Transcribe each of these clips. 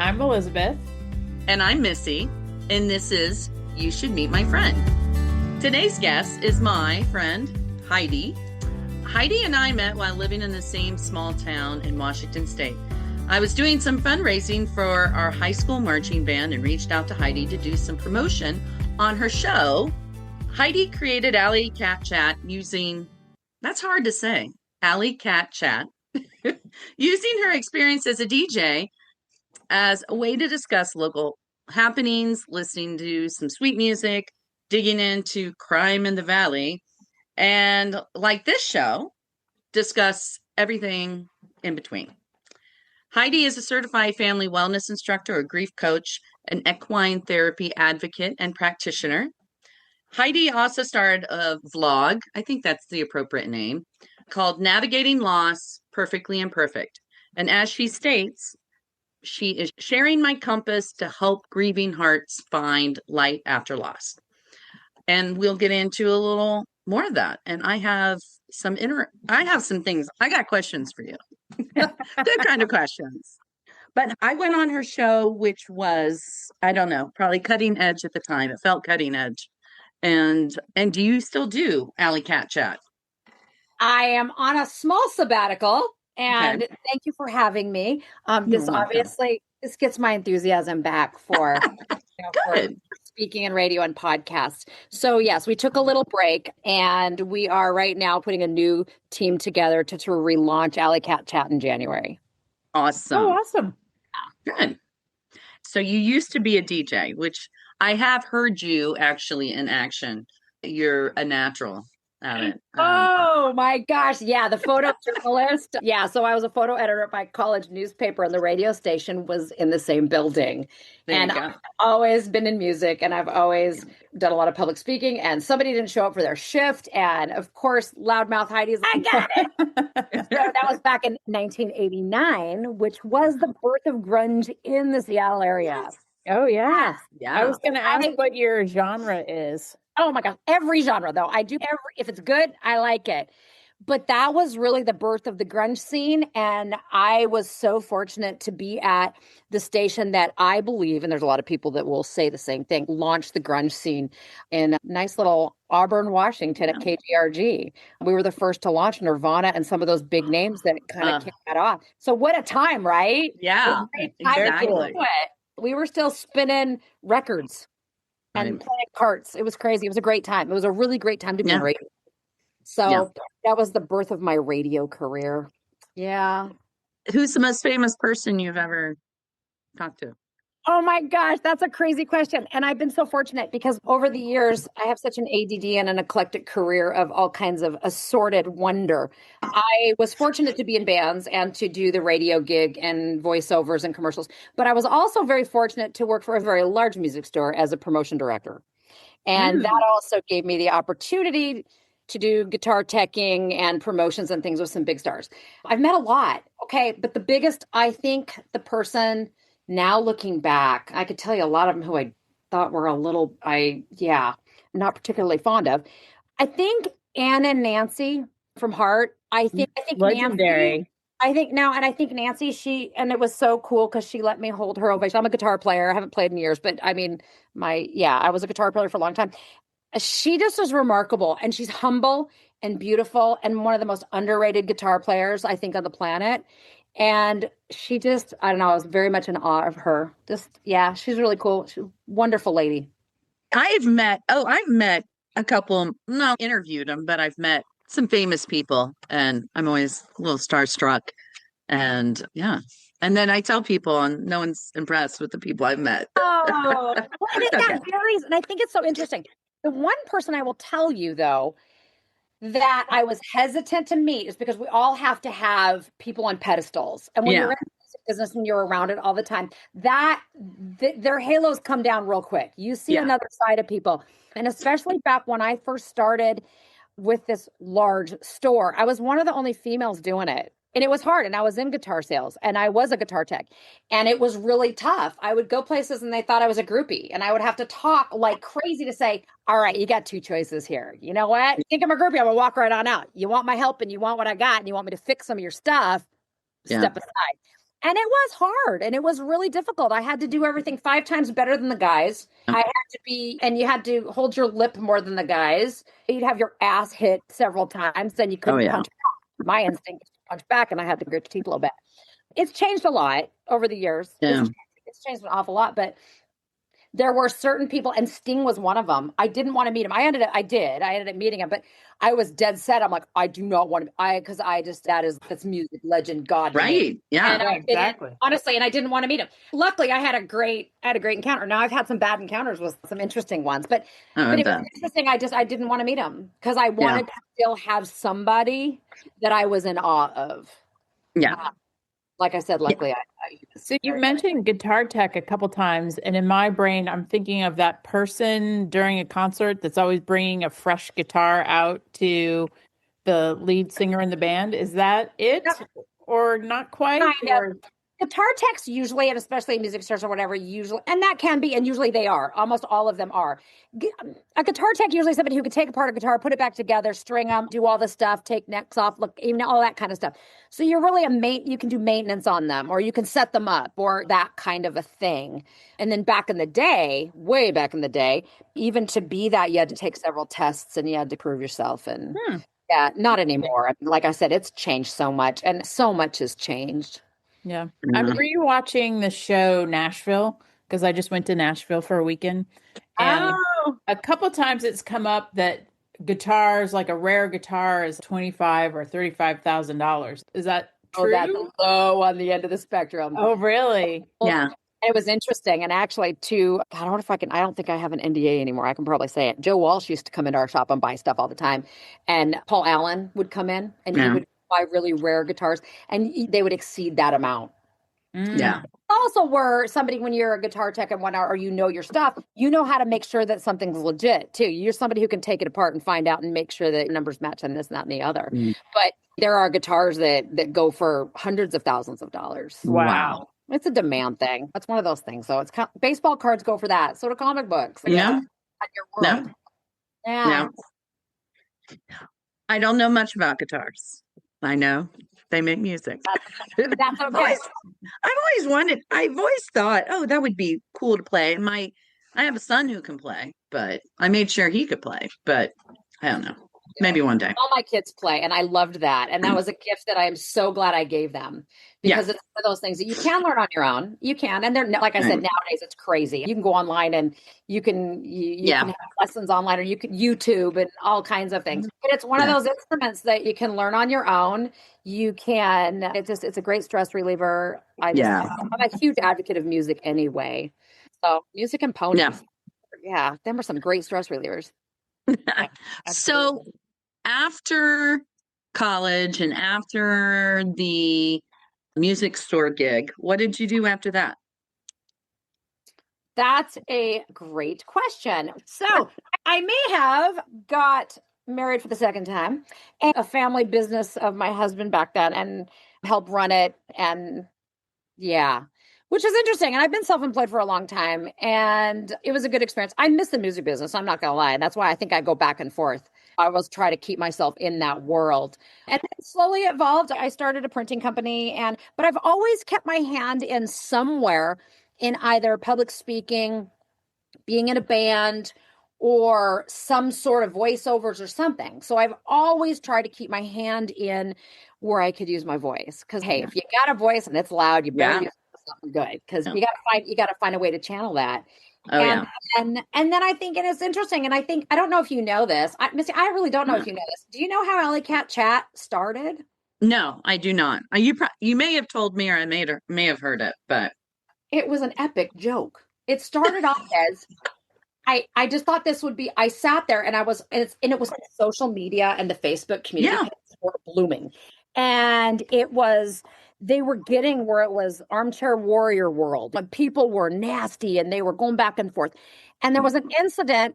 I'm Elizabeth. And I'm Missy, and this is You Should Meet My Friend. Today's guest is my friend, Heidi. Heidi and I met while living in the same small town in Washington State. I was doing some fundraising for our high school marching band and reached out to Heidi to do some promotion on her show. Heidi created Alley Cat Chat using, that's hard to say, Alley Cat Chat, using her experience as a DJ as a way to discuss local happenings, listening to some sweet music, digging into crime in the valley, and like this show, discuss everything in between. Heidi is a certified family wellness instructor, a grief coach, an equine therapy advocate, and practitioner. Heidi also started a vlog, I think that's the appropriate name, called Navigating Loss, Perfectly Imperfect. And as she states, she is sharing my compass to help grieving hearts find light after loss. And we'll get into a little more of that. And I have some things. I got questions for you. Good kind of questions. But I went on her show, which was, I don't know, probably cutting edge at the time. It felt cutting edge. And do you still do Alley Cat Chat? I am on a small sabbatical. And thank you for having me. This gets my enthusiasm back for, for speaking and radio and podcasts. So yes, we took a little break and we are right now putting a new team together to relaunch Alley Cat Chat in January. Awesome. Oh, awesome. Good. So you used to be a DJ, which I have heard you actually in action. You're a natural at it. Oh my gosh. Yeah. The photojournalist. Yeah. So I was a photo editor at my college newspaper and the radio station was in the same building. And I've always been in music and I've always done a lot of public speaking and somebody didn't show up for their shift. And of course, loudmouth Heidi's like, I got it. So that was back in 1989, which was the birth of grunge in the Seattle area. Yes. Oh yeah. Yeah. I was going to ask what your genre is. Oh my gosh. Every genre though. I do if it's good, I like it. But that was really the birth of the grunge scene. And I was so fortunate to be at the station that I believe, and there's a lot of people that will say the same thing, launched the grunge scene in nice little Auburn, Washington at KGRG. We were the first to launch Nirvana and some of those big names that kind of kicked that off. So what a time, right? Yeah, exactly. We were still spinning records. And playing carts. It was crazy. It was a great time. It was a really great time to be in radio. So that was the birth of my radio career. Yeah. Who's the most famous person you've ever talked to? Oh my gosh, that's a crazy question. And I've been so fortunate because over the years, I have such an ADD and an eclectic career of all kinds of assorted wonder. I was fortunate to be in bands and to do the radio gig and voiceovers and commercials. But I was also very fortunate to work for a very large music store as a promotion director. And that also gave me the opportunity to do guitar teching and promotions and things with some big stars. I've met a lot. Okay. But the biggest, I think the person... Now looking back, I could tell you a lot of them who I thought were not particularly fond of. I think Ann and Nancy from Heart. I think legendary. Nancy, and it was so cool because she let me hold her ovation. I'm a guitar player. I haven't played in years, but I mean, I was a guitar player for a long time. She just was remarkable, and she's humble and beautiful and one of the most underrated guitar players, I think, on the planet. And she just, I don't know, I was very much in awe of her. She's really cool. She's a wonderful lady. I've met a couple, not interviewed them, but I've met some famous people and I'm always a little starstruck. And and then I tell people and no one's impressed with the people I've met. Oh, that varies. And I think it's so interesting. The one person I will tell you though, that I was hesitant to meet is because we all have to have people on pedestals. And when you're in the music business and you're around it all the time, their halos come down real quick. You see another side of people. And especially back when I first started with this large store, I was one of the only females doing it. And it was hard. And I was in guitar sales and I was a guitar tech. And it was really tough. I would go places and they thought I was a groupie. And I would have to talk like crazy to say, all right, you got two choices here. You know what? You think I'm a groupie? I'm going to walk right on out. You want my help and you want what I got and you want me to fix some of your stuff, step aside. And it was hard and it was really difficult. I had to do everything 5 times better than the guys. I had to and you had to hold your lip more than the guys. You'd have your ass hit several times, then you couldn't punch back. My instinct was to punch back, and I had to grit your teeth a little bit. It's changed a lot over the years. Yeah. It's changed an awful lot, but there were certain people, and Sting was one of them. I didn't want to meet him. I ended up meeting him, but I was dead set. I'm like, I do not want to, because that's music legend, God. Right. Yeah. And exactly. Honestly, and I didn't want to meet him. Luckily, I had a great encounter. Now I've had some bad encounters with some interesting ones, but it was interesting. I didn't want to meet him because I wanted to still have somebody that I was in awe of. Yeah. Like I said, luckily, So you mentioned guitar tech a couple times, and in my brain, I'm thinking of that person during a concert that's always bringing a fresh guitar out to the lead singer in the band. Is that it, or not quite? Kind of. Guitar techs usually, and especially music stores or whatever, usually, and that can be, and usually they are. Almost all of them are. A guitar tech usually somebody who could take apart a guitar, put it back together, string them, do all the stuff, take necks off, look, all that kind of stuff. So you're really you can do maintenance on them, or you can set them up, or that kind of a thing. And then back in the day, way back in the day, even to be that, you had to take several tests and you had to prove yourself. And yeah, not anymore. I mean, like I said, it's changed so much, and so much has changed. Yeah. I'm rewatching the show Nashville because I just went to Nashville for a weekend. And a couple times it's come up that guitars, like a rare guitar, is $25,000 or $35,000. Is that true? Oh, that's low on the end of the spectrum. Oh, really? Yeah. It was interesting. And actually, I don't think I have an NDA anymore. I can probably say it. Joe Walsh used to come into our shop and buy stuff all the time. And Paul Allen would come in and he would buy really rare guitars, and they would exceed that amount. Yeah. Also, when you're a guitar tech and whatnot, or your stuff, you know how to make sure that something's legit too. You're somebody who can take it apart and find out and make sure that numbers match and this, and that, and the other. But there are guitars that go for hundreds of thousands of dollars. Wow. It's a demand thing. That's one of those things. So baseball cards go for that. So do comic books. Yeah. Your world. Yeah. I don't know much about guitars. I know they make music. That's okay. I've always thought, oh, that would be cool to play. And I have a son who can play, but I made sure he could play, but I don't know. Maybe one day. All my kids play, and I loved that. And that was a gift that I am so glad I gave them, because it's one of those things that you can learn on your own. You can. And they're, like I said, nowadays it's crazy. You can go online and you can have lessons online, or you can YouTube and all kinds of things. But it's one of those instruments that you can learn on your own. It's a great stress reliever. I'm a huge advocate of music anyway. So music and ponies. Yeah, them are some great stress relievers. So after college and after the music store gig, what did you do after that? That's a great question. So I may have got married for the second time, and a family business of my husband back then, and helped run it. And which is interesting. And I've been self-employed for a long time, and it was a good experience. I miss the music business, I'm not going to lie. And that's why I think I go back and forth. I was trying to keep myself in that world. And it slowly evolved. I started a printing company, but I've always kept my hand in somewhere in either public speaking, being in a band, or some sort of voiceovers or something. So I've always tried to keep my hand in where I could use my voice. Because hey, if you got a voice and it's loud, you better use something good, because you got to find a way to channel that. And then I think, and it's interesting, and I don't know if you know this, Missy, I really don't know if you know this. Do you know how Alley Cat Chat started? No, I do not. You may have told me, or I may have heard it, but it was an epic joke. It started off as I just thought this would be. I sat there and it was like social media and the Facebook community were blooming, and they were getting where it was armchair warrior world, when people were nasty and they were going back and forth. And there was an incident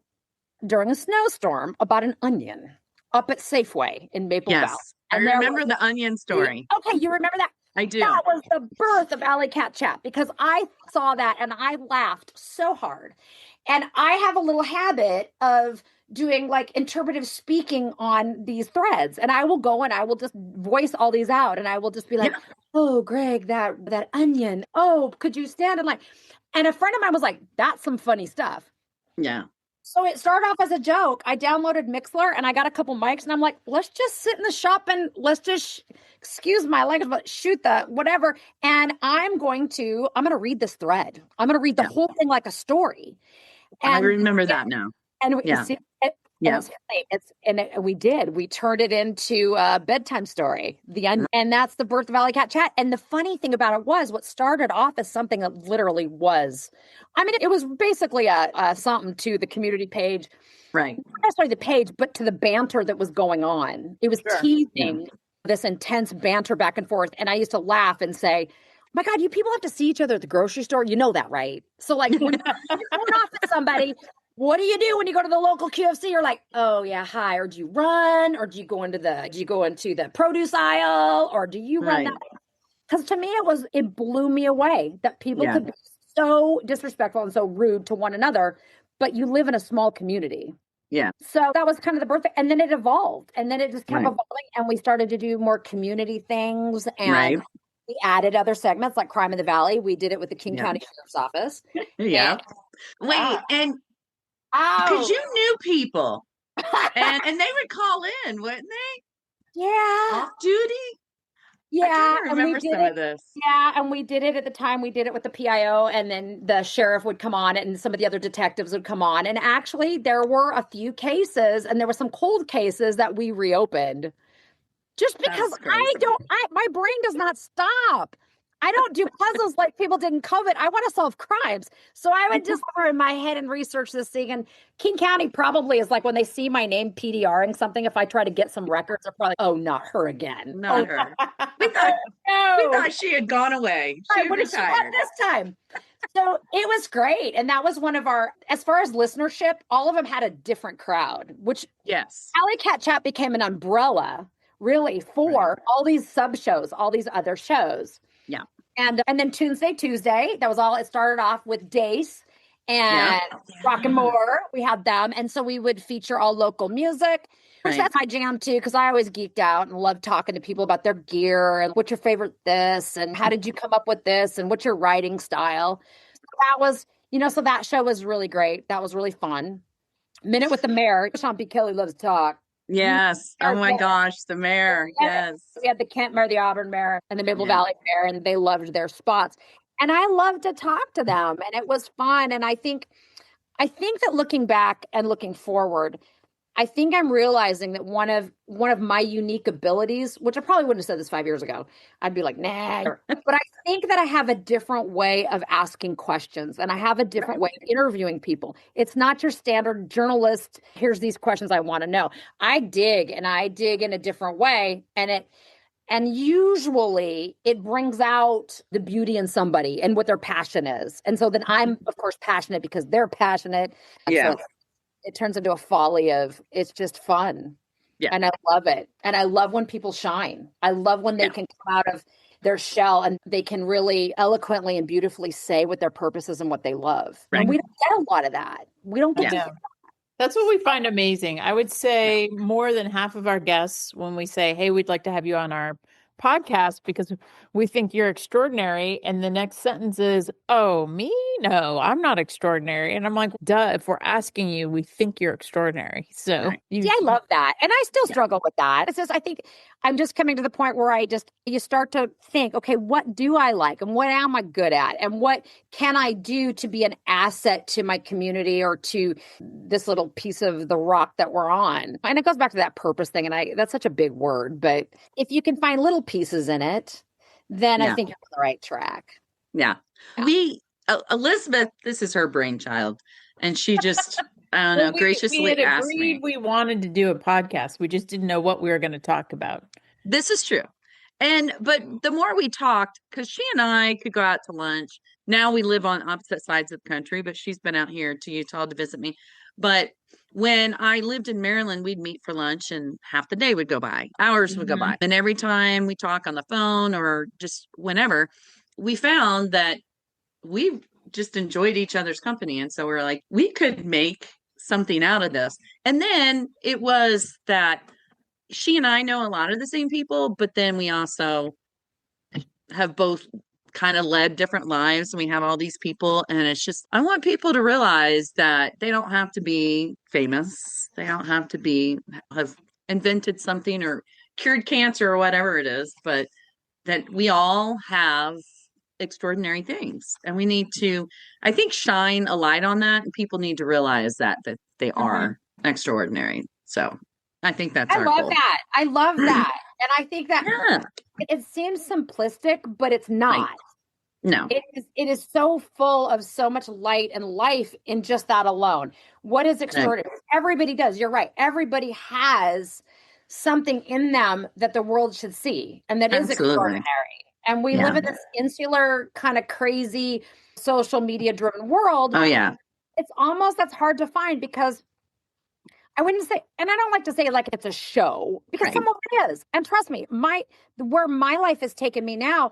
during a snowstorm about an onion up at Safeway in Maple Valley. And I remember the onion story. Okay, you remember that? I do. That was the birth of Alley Cat Chat, because I saw that and I laughed so hard. And I have a little habit of doing like interpretive speaking on these threads. And I will go and I will just voice all these out. And I will just be like, oh, Greg, that onion. Oh, could you stand in line? And a friend of mine was like, that's some funny stuff. Yeah. So it started off as a joke. I downloaded Mixler and I got a couple mics and I'm like, let's just sit in the shop and let's just, excuse my language, but shoot the whatever. And I'm going to read this thread. I'm going to read the whole thing like a story. I And remember that now. and we Yeah. see it, and it's funny. We turned it into a bedtime story. And that's the Birth Valley Cat Chat. And the funny thing about it was what started off as something that literally was, I mean, it was basically a something to the community page, Right. not necessarily the page, but to the banter that was going on. It was teasing this intense banter back and forth. And I used to laugh and say, my God, you people have to see each other at the grocery store. You know that, right? So like when you're going off with somebody, what do you do when you go to the local QFC? You're like, oh yeah, hi. Or do you run? Or do you go into the produce aisle? Or do you run that? Because to me, it blew me away that people could be so disrespectful and so rude to one another, but you live in a small community. Yeah. So that was kind of the birth, and then it evolved, and then it just kept evolving, and we started to do more community things, and we added other segments like Crime in the Valley. We did it with the King County Sheriff's Office. Yeah. Wait, and because you knew people, and they would call in, wouldn't they? Yeah. Off duty. Yeah, I remember some of this. Yeah, and we did it at the time. We did it with the PIO, and then the sheriff would come on, and some of the other detectives would come on. And actually, there were a few cases, and there were some cold cases that we reopened. Just because my brain does not stop. I don't do puzzles like people did in COVID. I want to solve crimes. So I would just go in my head and research this thing. And King County probably is like when they see my name PDRing something, if I try to get some records, they're probably, oh, not her again. Not her. We thought she had gone away. She retired this time. So it was great. And that was one of our, as far as listenership, all of them had a different crowd, which Alley Cat Chat became an umbrella really for all these sub shows, all these other shows. Yeah. And then Tunesday Tuesday, that was all. It started off with Dace and Rock and More. We had them. And so we would feature all local music. Which that's my jam too, because I always geeked out and loved talking to people about their gear and what's your favorite this and how did you come up with this and what's your writing style. So that was, so that show was really great. That was really fun. Minute with the Mayor. Sean P. Kelly loves to talk. Yes. Oh my gosh, the mayor. Yes. We had the Kent Mayor, the Auburn Mayor, and the Maple Valley Mayor, and they loved their spots. And I loved to talk to them, and it was fun. And I think that looking back and looking forward, I think I'm realizing that one of my unique abilities, which I probably wouldn't have said this 5 years ago, I'd be like, nah. But I think that I have a different way of asking questions, and I have a different way of interviewing people. It's not your standard journalist. Here's these questions I want to know. I dig in a different way, and usually it brings out the beauty in somebody and what their passion is. And so then I'm, of course, passionate because they're passionate. And so it turns into a folly of it's just fun. Yeah. And I love it. And I love when people shine. I love when they can come out of their shell and they can really eloquently and beautifully say what their purpose is and what they love. Right. And we don't get a lot of that. We don't get to that. That's what we find amazing. I would say more than half of our guests, when we say, hey, we'd like to have you on our podcast because we think you're extraordinary. And the next sentence is, oh, me? No, I'm not extraordinary. And I'm like, duh, if we're asking you, we think you're extraordinary. So I love that. And I still struggle with that. It's just, I think I'm just coming to the point where you start to think, okay, what do I like? And what am I good at? And what can I do to be an asset to my community or to this little piece of the rock that we're on? And it goes back to that purpose thing. And that's such a big word, but if you can find little pieces in it, then I think you're on the right track. Yeah. Elizabeth, this is her brainchild. And she just, I don't know, graciously asked me. We wanted to do a podcast. We just didn't know what we were going to talk about. This is true. But the more we talked, because she and I could go out to lunch. Now we live on opposite sides of the country, but she's been out here to Utah to visit me. But when I lived in Maryland, we'd meet for lunch and half the day would go by. Hours would go by. And every time we talk on the phone or just whenever, we found that we just enjoyed each other's company. And so we're like, we could make something out of this. And then it was that she and I know a lot of the same people, but then we also have both kind of led different lives, and we have all these people, and it's just, I want people to realize that they don't have to be famous. They don't have to have invented something or cured cancer or whatever it is, but that we all have extraordinary things, and we need to, I think, shine a light on that, and people need to realize that they are extraordinary. So I think that's I our love goal. that. I love that. And I think that it seems simplistic, but it's not. Right. No. It is so full of so much light and life in just that alone. What is extraordinary? Right. Everybody does. You're right. Everybody has something in them that the world should see, and that is extraordinary. And we live in this insular, kind of crazy, social media driven world. Oh, yeah. It's almost, that's hard to find, because I wouldn't say, and I don't like to say like it's a show, because some of it is. And trust me, where my life has taken me now,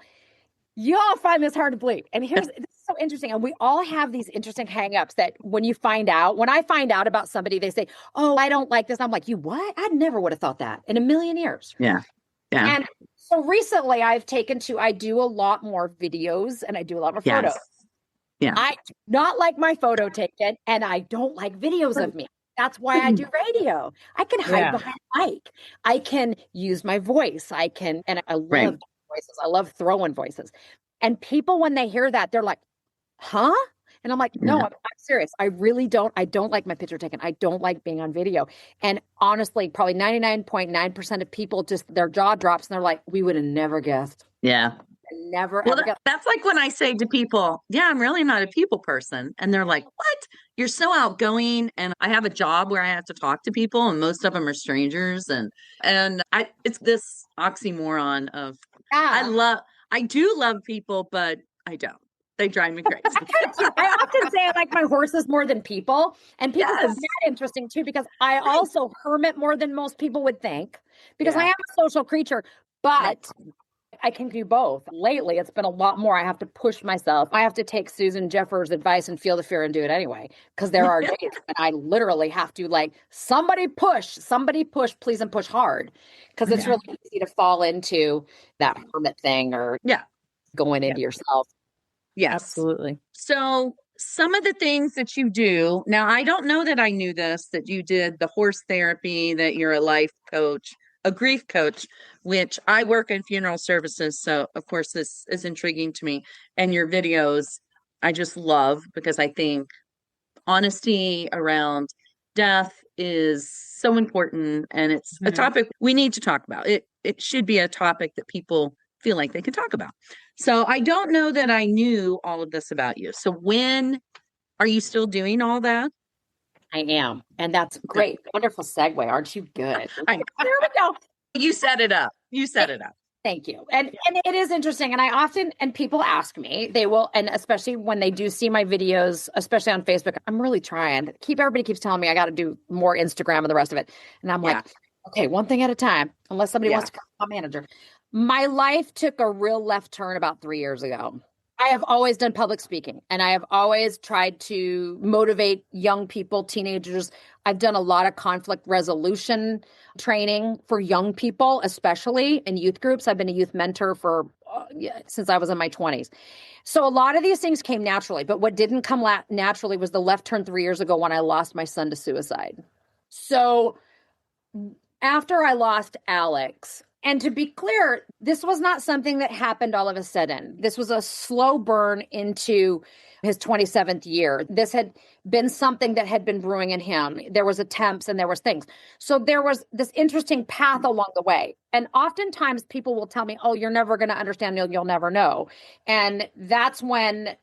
y'all find this hard to believe. And this is so interesting. And we all have these interesting hangups that when I find out about somebody, they say, oh, I don't like this. I'm like, you what? I never would have thought that in a million years. Yeah. Yeah. And so recently I do a lot more videos, and I do a lot more photos. Yeah. I do not like my photo taken, and I don't like videos of me. That's why I do radio. I can hide behind a mic. I can use my voice. I love voices. I love throwing voices. And people, when they hear that, they're like, huh? And I'm like, no, I'm serious. I really don't. I don't like my picture taken. I don't like being on video. And honestly, probably 99.9% of people, just their jaw drops, and they're like, we would have never guessed. Yeah. Never. Well, that's like when I say to people, yeah, I'm really not a people person. And they're like, what? You're so outgoing. And I have a job where I have to talk to people, and most of them are strangers. And it's this oxymoron of, I do love people, but I don't. They drive me crazy. I often say I like my horses more than people. And people find that interesting too, because I also hermit more than most people would think, because I am a social creature, but I can do both. Lately, it's been a lot more. I have to push myself. I have to take Susan Jeffers' advice and feel the fear and do it anyway. Because there are days when I literally have to, like, somebody push, please, and push hard. Because it's really easy to fall into that hermit thing or going into yourself. Yes, absolutely. So some of the things that you do now, I don't know that I knew this, that you did the horse therapy, that you're a life coach, a grief coach, which I work in funeral services. So of course this is intriguing to me, and your videos I just love, because I think honesty around death is so important, and it's a topic we need to talk about. It should be a topic that people feel like they can talk about. So I don't know that I knew all of this about you. So when are you still doing all that? I am. And that's great. Wonderful segue. Aren't you good? There we go. You set it up. Thank you. And it is interesting. And people ask me, and especially when they do see my videos, especially on Facebook, I'm really trying. Everybody keeps telling me I got to do more Instagram and the rest of it. And I'm like, okay, one thing at a time, unless somebody wants to become my manager. My life took a real left turn about 3 years ago. I have always done public speaking, and I have always tried to motivate young people, teenagers. I've done a lot of conflict resolution training for young people, especially in youth groups. I've been a youth mentor since I was in my 20s. So a lot of these things came naturally, but what didn't come naturally was the left turn 3 years ago when I lost my son to suicide. So after I lost Alex, and to be clear, this was not something that happened all of a sudden. This was a slow burn into his 27th year. This had been something that had been brewing in him. There was attempts and there was things. So there was this interesting path along the way. And oftentimes people will tell me, oh, you're never going to understand. You'll never know. And that's when,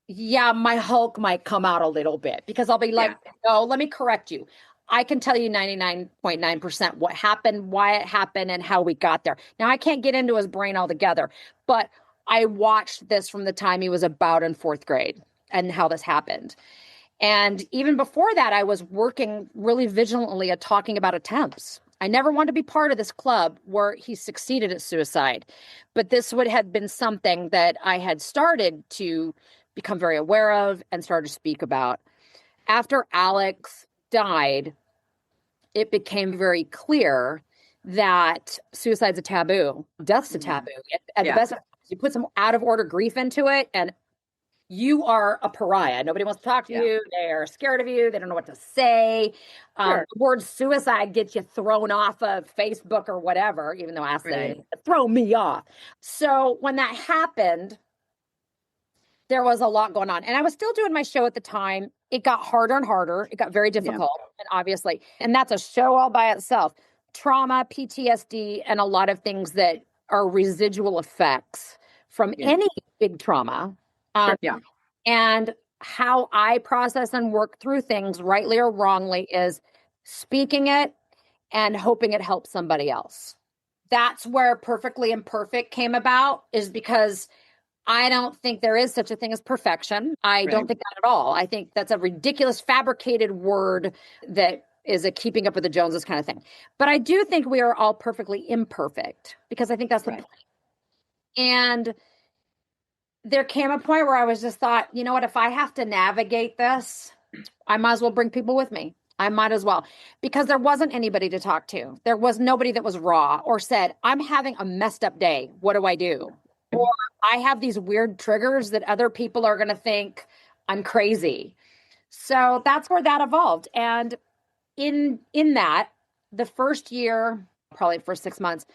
my Hulk might come out a little bit, because I'll be like, no, let me correct you. I can tell you 99.9% what happened, why it happened, and how we got there. Now, I can't get into his brain altogether, but I watched this from the time he was about in 4th grade and how this happened. And even before that, I was working really vigilantly at talking about attempts. I never wanted to be part of this club where he succeeded at suicide, but this would have been something that I had started to become very aware of and started to speak about. After Alex died, it became very clear that suicide's a taboo. Death's a taboo. At the best, You put some out of order grief into it, and you are a pariah. Nobody wants to talk to you. They are scared of you. They don't know what to say. The word suicide gets you thrown off of Facebook or whatever, even though I say, throw me off. So when that happened, there was a lot going on. And I was still doing my show at the time. It got harder and harder. It got very difficult, and obviously. And that's a show all by itself. Trauma, PTSD, and a lot of things that are residual effects from any big trauma. And how I process and work through things, rightly or wrongly, is speaking it and hoping it helps somebody else. That's where Perfectly Imperfect came about, is because I don't think there is such a thing as perfection. I don't think that at all. I think that's a ridiculous fabricated word that is a keeping up with the Joneses kind of thing. But I do think we are all perfectly imperfect, because I think that's the point. And there came a point where I was just thought, you know what, if I have to navigate this, I might as well bring people with me. I might as well, because there wasn't anybody to talk to. There was nobody that was raw or said, I'm having a messed up day. What do I do? Or I have these weird triggers that other people are going to think I'm crazy. So that's where that evolved. And in that, the first year, probably for 6 months,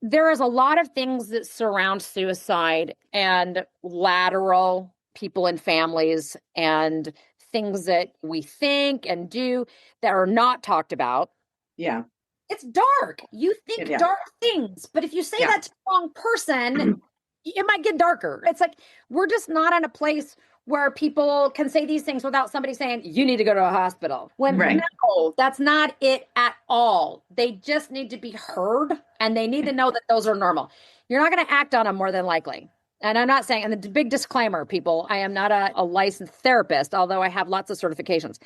there is a lot of things that surround suicide and lateral people and families and things that we think and do that are not talked about. Yeah. It's dark. You think dark things, but if you say that to the wrong person, it might get darker. It's like, we're just not in a place where people can say these things without somebody saying, you need to go to a hospital. When no, that's not it at all. They just need to be heard, and they need to know that those are normal. You're not going to act on them, more than likely. And I'm not saying, and the big disclaimer, people, I am not a licensed therapist, although I have lots of certifications.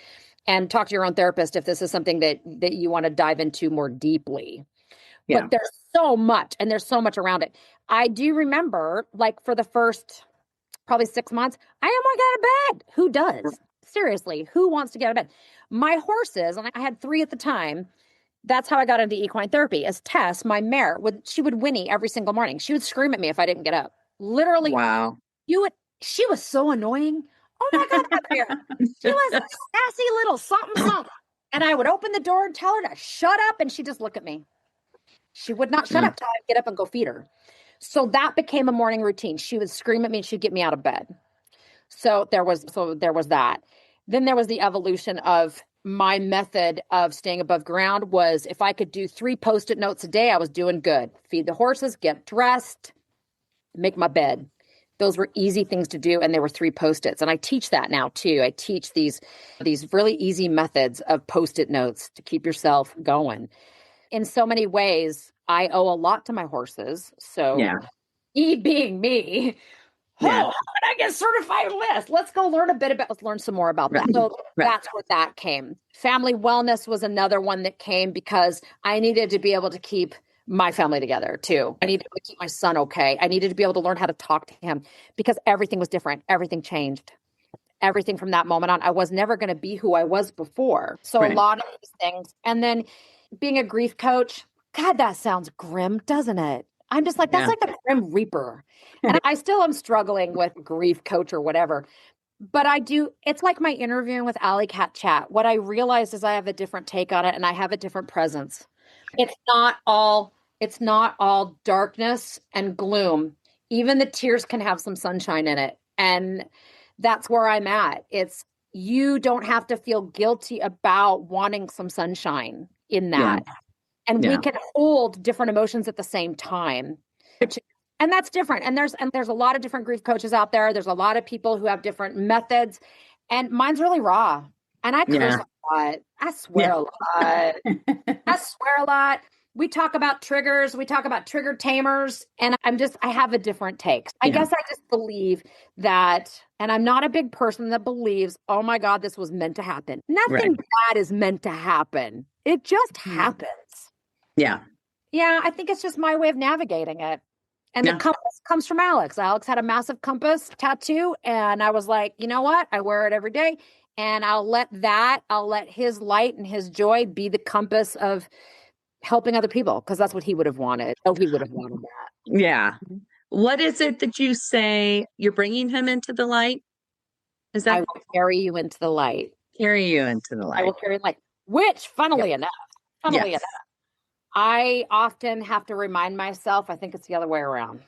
And talk to your own therapist if this is something that you want to dive into more deeply. But there's so much, and there's so much around it. I do remember, like, for the first probably 6 months, I didn't want to get out of bed. Who does? Seriously, who wants to get out of bed? My horses, and I had 3 at the time. That's how I got into equine therapy. As Tess, my mare, she would whinny every single morning. She would scream at me if I didn't get up. Literally. Wow. She was so annoying. Oh my God, that mare. She was a sassy little something. And I would open the door and tell her to shut up, and she'd just look at me. She would not shut up till I'd get up and go feed her. So that became a morning routine. She would scream at me and she'd get me out of bed. So there was that. Then there was the evolution of my method of staying above ground was, if I could do 3 Post-it notes a day, I was doing good. Feed the horses, get dressed, make my bed. Those were easy things to do, and they were 3 Post-its. And I teach that now too. I teach these really easy methods of Post-it notes to keep yourself going. In so many ways, I owe a lot to my horses. So me being me, how did I get certified list? Let's go let's learn some more about that. So that's where that came. Family wellness was another one that came because I needed to be able to keep my family together too. I needed to keep my son okay. I needed to be able to learn how to talk to him because everything was different. Everything changed. Everything from that moment on, I was never going to be who I was before. So a lot of these things. And then being a grief coach, God, that sounds grim, doesn't it? I'm just like, that's like the Grim Reaper. And I still am struggling with grief coach or whatever. But it's like my interviewing with Alley Cat Chat. What I realized is I have a different take on it, and I have a different presence. It's not all darkness and gloom. Even the tears can have some sunshine in it. And that's where I'm at. You don't have to feel guilty about wanting some sunshine in that. And we can hold different emotions at the same time. And that's different. And there's a lot of different grief coaches out there. There's a lot of people who have different methods. And mine's really raw. And I curse a lot. I swear a lot. I swear a lot. We talk about triggers. We talk about trigger tamers. And I have a different take. I guess I just believe that, and I'm not a big person that believes, oh my God, this was meant to happen. Nothing bad is meant to happen. It just happens. Yeah. Yeah, I think it's just my way of navigating it. And the compass comes from Alex. Alex had a massive compass tattoo. And I was like, you know what? I wear it every day. And I'll let his light and his joy be the compass of helping other people. Because that's what he would have wanted. Oh, he would have wanted that. Yeah. What is it that you say you're bringing him into the light? Is I that will carry you into the light. carry you into the I will light? carry light, which Yep. funnily Yes. enough, I often have to remind myself, I think it's the other way around.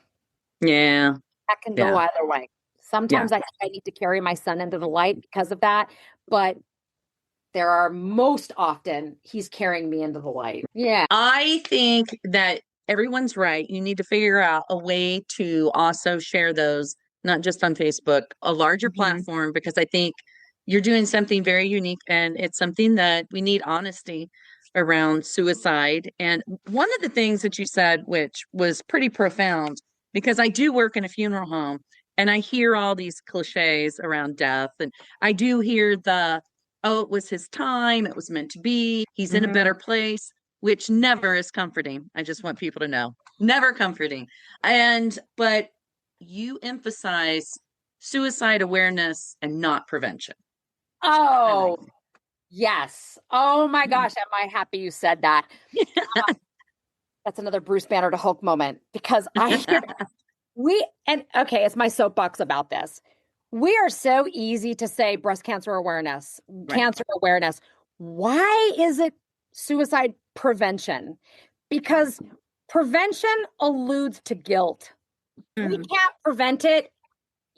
Yeah. That can go Yeah. either way. Yeah. Sometimes I need to carry my son into the light because of that, but there are most often he's carrying me into the light. Yeah. I think that everyone's right. You need to figure out a way to also share those, not just on Facebook, a larger platform, because I think you're doing something very unique and it's something that we need honesty around suicide. And one of the things that you said, which was pretty profound, because I do work in a funeral home and I hear all these cliches around death. And I do hear oh, it was his time, it was meant to be, he's in a better place, which never is comforting. I just want people to know, never comforting. But you emphasize suicide awareness and not prevention. Oh, yes. Oh my gosh. Am I happy you said that? That's another Bruce Banner to Hulk moment because I hear okay, it's my soapbox about this. We are so easy to say breast cancer awareness, cancer awareness. Why is it suicide prevention? Because prevention alludes to guilt. We can't prevent it.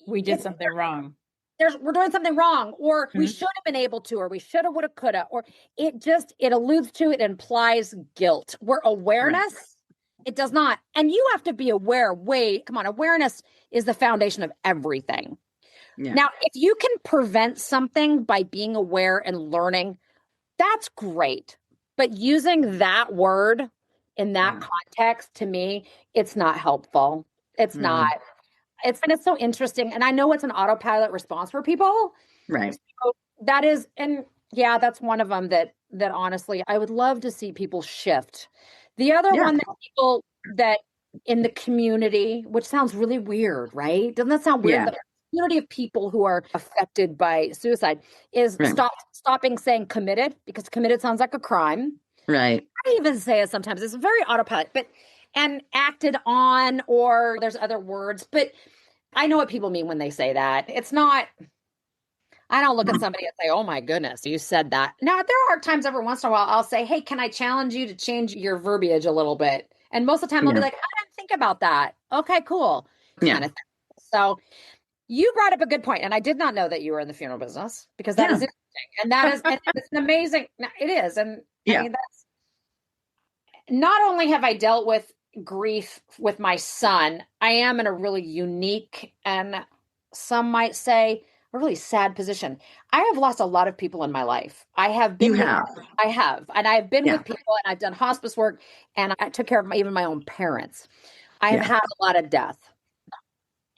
We did something wrong. We're doing something wrong, or we should have been able to, or we should have, would have, could have, or it alludes to, it implies guilt. Where awareness, it does not. And you have to be aware. Come on, awareness is the foundation of everything. Yeah. Now, if you can prevent something by being aware and learning, that's great. But using that word in that context, to me, it's not helpful. It's not. It's so interesting. And I know it's an autopilot response for people. Right. So that is, and yeah, that's one of them that honestly, I would love to see people shift. The other one that people that in the community, which sounds really weird, right? Doesn't that sound weird? Yeah. The community of people who are affected by suicide is stopping saying committed, because committed sounds like a crime. Right. I even say it sometimes. It's very autopilot, and acted on, or there's other words, but I know what people mean when they say that. It's not, I don't look at somebody and say, oh my goodness, you said that. Now, there are times every once in a while I'll say, hey, can I challenge you to change your verbiage a little bit? And most of the time they'll be like, I didn't think about that. Okay, cool. Kind of thing. So you brought up a good point, and I did not know that you were in the funeral business, because that is interesting. And that is, and it's an amazing, it is. And I mean, that's, not only have I dealt with grief with my son, I am in a really unique, and some might say a really sad position. I have lost a lot of people in my life. I have been, I have, and I've been with people, and I've done hospice work, and I took care of even my own parents. I have had a lot of death.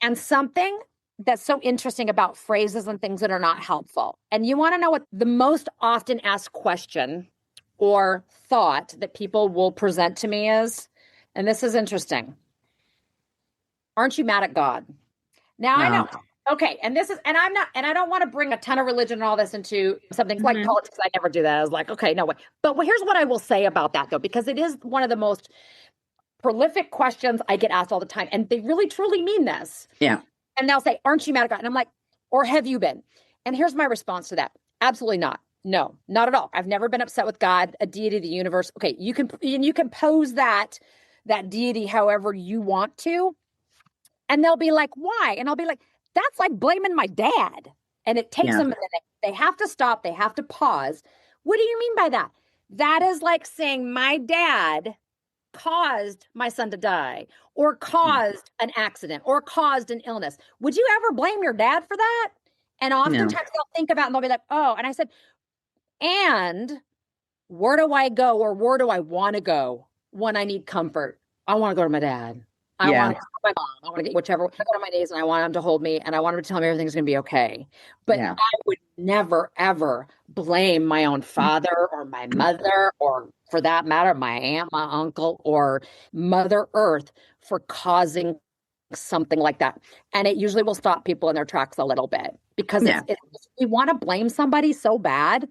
And something that's so interesting about phrases and things that are not helpful. And you want to know what the most often asked question or thought that people will present to me is, and this is interesting: aren't you mad at God? Now, I know. Okay. And this is, and I'm not, and I don't want to bring a ton of religion and all this into something like politics. I never do that. I was like, okay, no way. But here's what I will say about that, though, because it is one of the most prolific questions I get asked all the time. And they really, truly mean this. Yeah. And they'll say, aren't you mad at God? And I'm like, or have you been? And here's my response to that. Absolutely not. No, not at all. I've never been upset with God, a deity of the universe. Okay. You can pose that deity however you want to. And they'll be like, why? And I'll be like, that's like blaming my dad. And it takes them a minute. They have to stop. They have to pause. What do you mean by that? That is like saying my dad caused my son to die, or caused an accident, or caused an illness. Would you ever blame your dad for that? And oftentimes they'll think about it and they'll be like, oh, and I said, and where do I go, or where do I want to go when I need comfort? I want to go to my dad. I want to go to my mom. I want to get whichever. I go to my knees, and I want him to hold me, and I want him to tell me everything's going to be okay. But I would never, ever blame my own father or my mother, or for that matter, my aunt, my uncle, or Mother Earth for causing something like that. And it usually will stop people in their tracks a little bit, because we want to blame somebody so bad.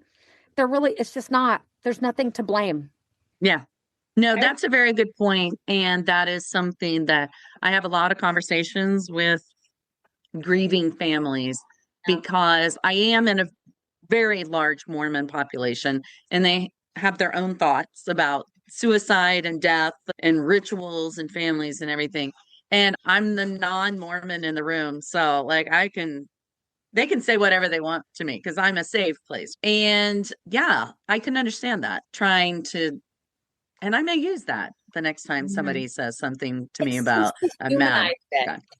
It's just not, there's nothing to blame. Yeah. No, that's a very good point. And that is something that I have a lot of conversations with grieving families because I am in a very large Mormon population and they have their own thoughts about suicide and death and rituals and families and everything. And I'm the non-Mormon in the room. So like they can say whatever they want to me because I'm a safe place. And yeah, I can understand that trying to, and I may use that the next time somebody says something to me about a mad.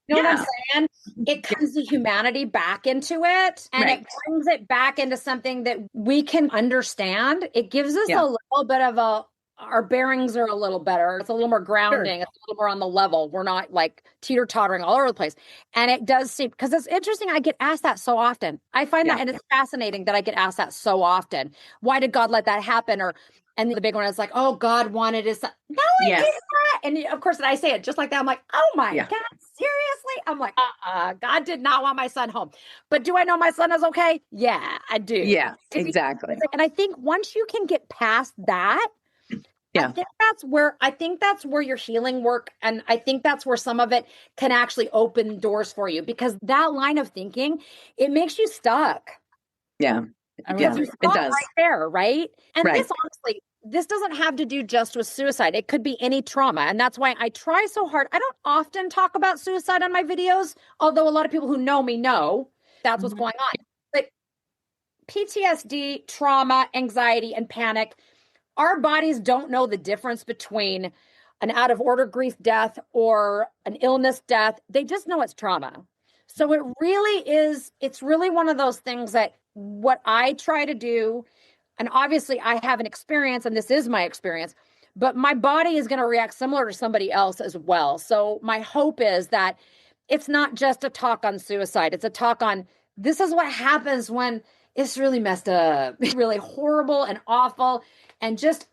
You know what I'm saying? It comes the humanity back into it and it brings it back into something that we can understand. It gives us a little bit of our bearings are a little better. It's a little more grounding. It's a little more on the level. We're not like teeter-tottering all over the place. And it does seem, because it's interesting, I get asked that so often. I find that, and it's fascinating that I get asked that so often. Why did God let that happen? And the big one is like, oh, God wanted his son. No, he did not. And of course, I say it just like that. I'm like, oh my God, seriously? I'm like, God did not want my son home. But do I know my son is okay? Yeah, I do. Yeah, exactly. And I think once you can get past that, I think that's where your healing work, and I think that's where some of it can actually open doors for you, because that line of thinking, it makes you stuck. Yeah. Because you're stuck right there, right? And this honestly, this doesn't have to do just with suicide. It could be any trauma. And that's why I try so hard. I don't often talk about suicide on my videos, although a lot of people who know me know that's what's going on. But PTSD, trauma, anxiety, and panic, our bodies don't know the difference between an out of order grief death or an illness death. They just know it's trauma. So it really is, it's really one of those things that what I try to do, and obviously I have an experience and this is my experience, but my body is going to react similar to somebody else as well. So my hope is that it's not just a talk on suicide. It's a talk on, this is what happens when it's really messed up, really horrible and awful. And just,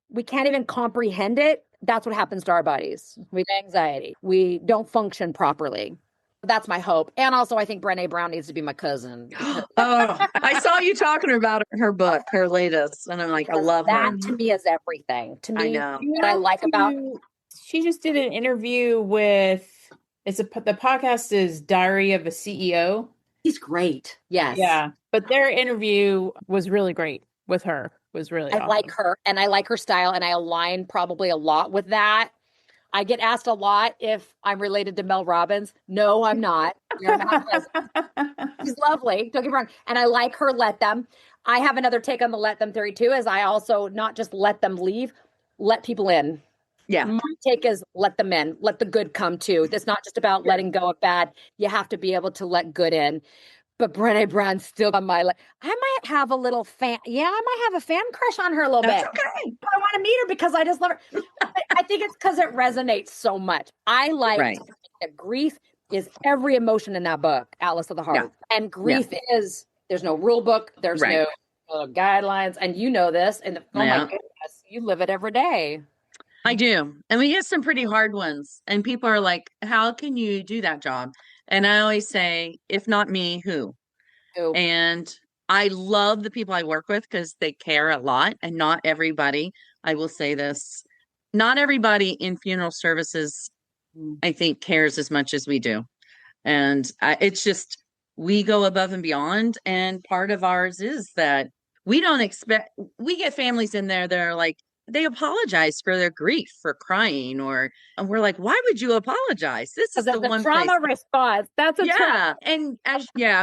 we can't even comprehend it. That's what happens to our bodies. We have anxiety. We don't function properly. That's my hope. And also, I think Brené Brown needs to be my cousin. I saw you talking about her book, her latest. And I'm like, I love that. her. To me is everything. To me, I know. what I like about. She just did an interview with, the podcast is Diary of a CEO. He's great. Yes. Yeah. But their interview was really great with her. Was really awesome. Like her, and I like her style, and I align probably a lot with that. I get asked a lot if I'm related to Mel Robbins. No, I'm not. You're not. She's lovely. Don't get me wrong. And I like her let them. I have another take on the let them theory too, is I also not just let them leave, let people in. Yeah. My take is let them in, let the good come too. It's not just about letting go of bad. You have to be able to let good in. But Brené Brown's still on my list. I might have a little fan. Yeah, I might have a fan crush on her a little bit. Okay. I want to meet her because I just love her. I think it's because it resonates so much. I like that grief is every emotion in that book, Atlas of the Heart. Yeah. And grief is, there's no rule book. There's no guidelines. And you know this. And my goodness, you live it every day. I do. And we get some pretty hard ones. And people are like, how can you do that job? And I always say, if not me, who? And I love the people I work with because they care a lot. And not everybody, I will say this, not everybody in funeral services, I think, cares as much as we do. And it's just, we go above and beyond. And part of ours is that we don't expect, we get families in there that are like, they apologize for their grief, for crying, and we're like, why would you apologize? This is the one trauma response. That's a trauma. And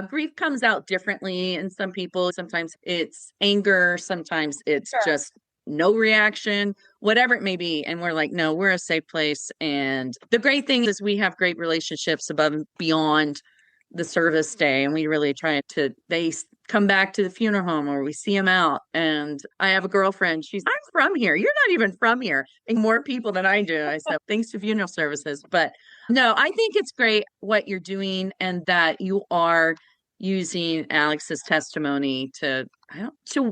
grief comes out differently in some people. Sometimes it's anger. Sometimes it's just no reaction, whatever it may be. And we're like, no, we're a safe place. And the great thing is we have great relationships above and beyond the service day. And we really try to, they come back to the funeral home or we see them out. And I have a girlfriend. I'm from here. You're not even from here. And more people than I do. I said, thanks to funeral services. But no, I think it's great what you're doing and that you are using Alex's testimony to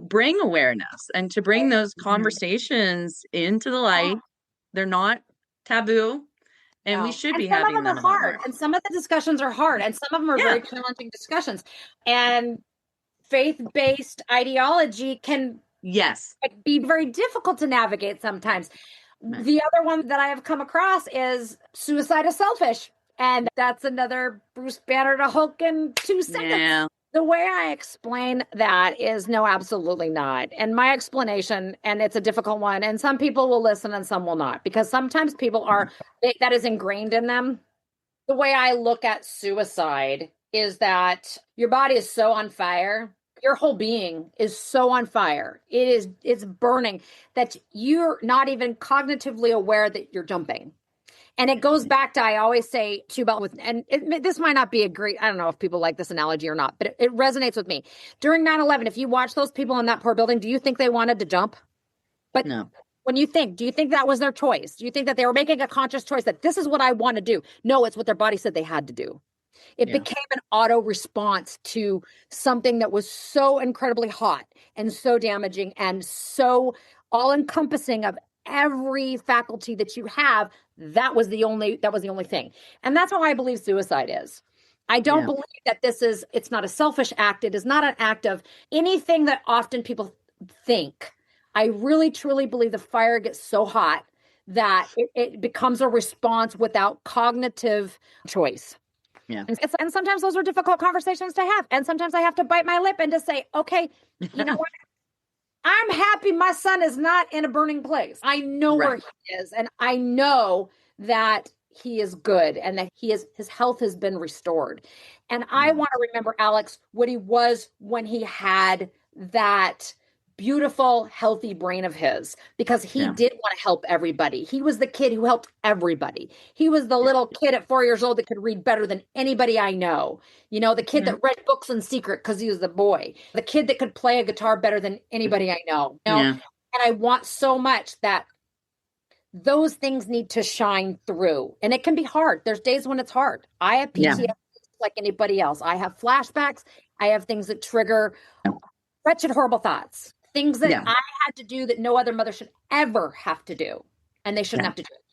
bring awareness and to bring those conversations into the light. They're not taboo. And we should be having them. Some of them are hard. And some of the discussions are hard. And some of them are very challenging discussions. And faith-based ideology can be very difficult to navigate sometimes. The other one that I have come across is suicide is selfish. And that's another Bruce Banner to Hulk in 2 seconds. Yeah. The way I explain that is no, absolutely not. And my explanation, and it's a difficult one, and some people will listen and some will not, because sometimes people that is ingrained in them. The way I look at suicide is that your body is so on fire. Your whole being is so on fire. It's burning that you're not even cognitively aware that you're jumping. And it goes back to, I always say this might not be a great, I don't know if people like this analogy or not, but it resonates with me. During 9/11, if you watch those people in that poor building, do you think they wanted to jump? But no. Do you think that was their choice? Do you think that they were making a conscious choice that this is what I want to do? No, it's what their body said they had to do. It became an auto response to something that was so incredibly hot and so damaging and so all encompassing of every faculty that you have. That was the only thing. And that's how I believe suicide is. I don't believe that it's not a selfish act. It is not an act of anything that often people think. I really, truly believe the fire gets so hot that it becomes a response without cognitive choice. Yeah. And sometimes those are difficult conversations to have. And sometimes I have to bite my lip and just say, okay, you know what? I'm happy my son is not in a burning place. I know where he is. And I know that he is good and that his health has been restored. And I want to remember, Alex, what he was when he had that beautiful, healthy brain of his, because he did want to help everybody. He was the kid who helped everybody. He was the little kid at 4 years old that could read better than anybody I know. You know, the kid that read books in secret because he was the boy. The kid that could play a guitar better than anybody I know. You know? And I want so much that those things need to shine through. And it can be hard. There's days when it's hard. I have PTSD like anybody else. I have flashbacks. I have things that trigger wretched, horrible thoughts. Things that I had to do that no other mother should ever have to do. And they shouldn't have to do it.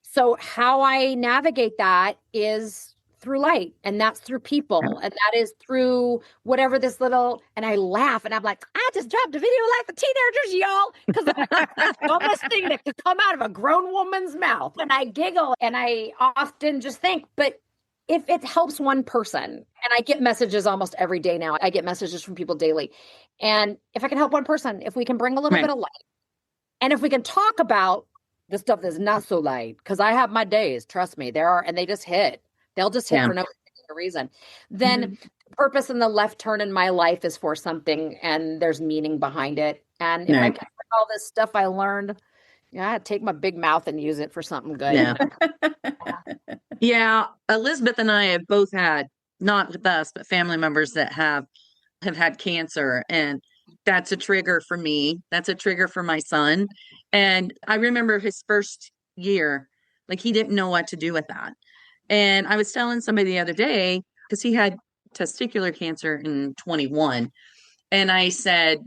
So how I navigate that is through light. And that's through people. And that is through whatever this little, and I laugh and I'm like, I just dropped a video like the teenagers, y'all. Because that's the dumbest thing that could come out of a grown woman's mouth. And I giggle and I often just think, but if it helps one person, and I get messages almost every day now, I get messages from people daily. And if I can help one person, if we can bring a little bit of light, and if we can talk about the stuff that's not so light, because I have my days, trust me, and they just hit. They'll just hit for no particular reason. Then the purpose and the left turn in my life is for something, and there's meaning behind it. And if I can bring all this stuff I learned, I take my big mouth and use it for something good. Yeah. Elizabeth and I have both had, not with us, but family members that have had cancer. And that's a trigger for me. That's a trigger for my son. And I remember his first year, like he didn't know what to do with that. And I was telling somebody the other day, because he had testicular cancer in 21. And I said,